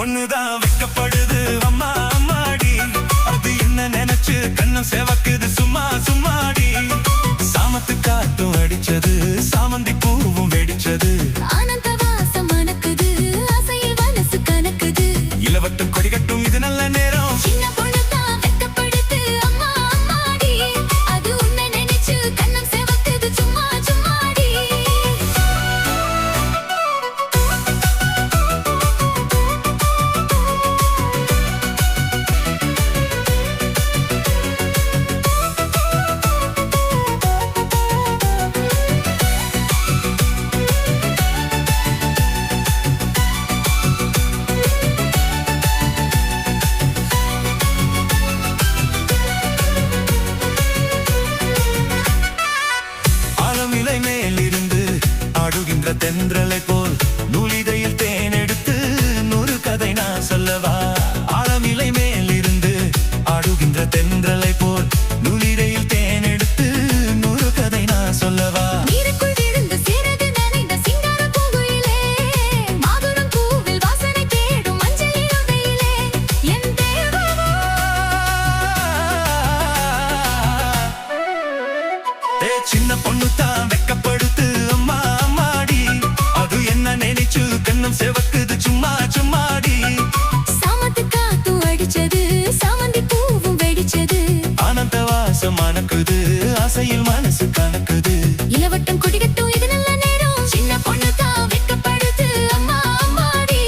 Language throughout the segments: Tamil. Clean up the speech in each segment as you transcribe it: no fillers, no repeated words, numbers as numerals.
பொண்ணுதான் வெக்கப்படுது அம்மா அம்மாடி. அது என்ன நினைச்சு கண்ணம் சேவக்குது சும்மா சும்மாடி. சாமத்து காத்தும் அடிச்சது சாமந்தி பூவும் வெடிச்சது. ஆனந்த வாசம் மணக்குது ஆசையில் மனசு கணக்குது. இளவட்டம் கொடிகட்டும் இது நல்ல நேரம். சின்ன பொண்ணுதான் வெக்கப்படுது அம்மா அம்மாடி. அது உன்னை நினைச்சு கண்ணம் சேவக்குது சும்மா சும்மாடி. ஆழமிலை மேலிருந்து ஆடுகின்ற தென்றலை போல் நூலிதையில் தேன் எடுத்து நூறு கதை நான் சொல்லவா. ஆழமிலை மேலிருந்து ஆடுகின்ற தென்றலை போல் நூலிதையில் தேன் எடுத்து நூறு கதை நான் சொல்லவா. நீருக்குள் விழுந்து சிறகு நனைந்த சிங்கார பூங்குயிலே, மாதுளம் பூவில் வாசனை தேடும் மஞ்சள் இளவெயிலே, என் தேவவோ. சின்ன பொண்ணு தான் வெக்கப்படுத்து அம்மா அம்மாடி. அது என்ன நினைச்சு கண்ணம் சேவக்குது சும்மா சும்மாடி. சாமத்து காத்தும் அடிச்சது சாமந்தி பூவும் வெடிச்சது. ஆனந்த வாசம் மணக்குது ஆசையில் மனசு கணக்குது. இளவட்டம் கொடிகட்டும் இது நல்ல நேரம். சின்ன பொண்ணுதான் வெக்கப்படுது அம்மா அம்மாடி.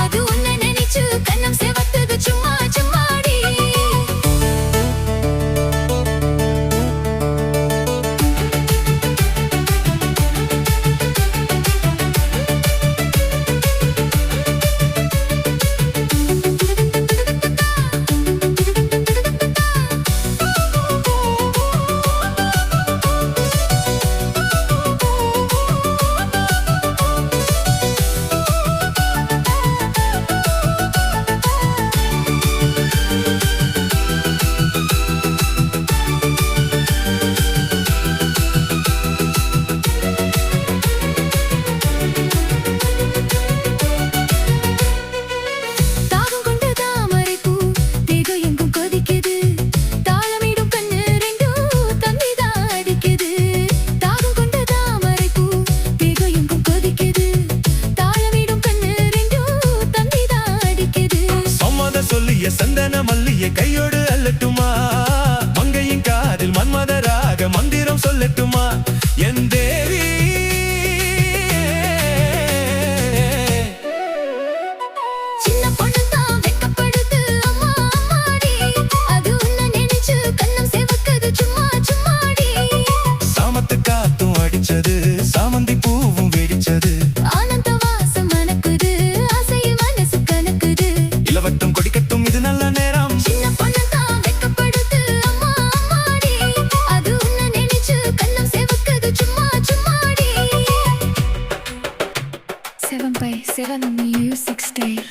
அது உன்னை நினைச்சு கண்ணம் சேவக்குது சும்மா சும்மாடி. தாகம் கொண்ட தாமரை பூ தேகம் எங்கும் கொதிக்குது. தாளமிடும் கண்ணு ரெண்டும் தம்பிதான் அடிக்குது. தாகம் கொண்ட தாமரை பூ தேகம் எங்கும் கொதிக்குது. தாளமிடும் கண்ணு ரெண்டும் தம்பிதான் அடிக்குது. சம்மத சொல்லிய சந்தன மல்லிய கையோடு அல்லட்டுமா. மங்கையின் காதில் மன்மதராக மந்திரம் சொல்லட்டுமா. என் தேவி சின்ன பொண்ணுதான் வெக்கப்படுது அம்மா அம்மாடி. அது உன்னை நினைச்சு கண்ணம் சேவக்குது சும்மா சும்மாடி. சாமத்து காத்தும் அடிச்சது சாமந்தி பூவும் வெடிச்சது. ஆனந்த வாசம் மணக்குது ஆசையில் மனசு கணக்குது. இளவட்டம் கொடிக்கட்டும் இது நல்ல நேரம். சின்ன பொண்ணுதான் வெக்கப்படுது அம்மா அம்மாடி. அது உன்னை நினைச்சு கண்ணம் சேவக்குது சும்மா சும்மாடி. 7x7 Music Stage.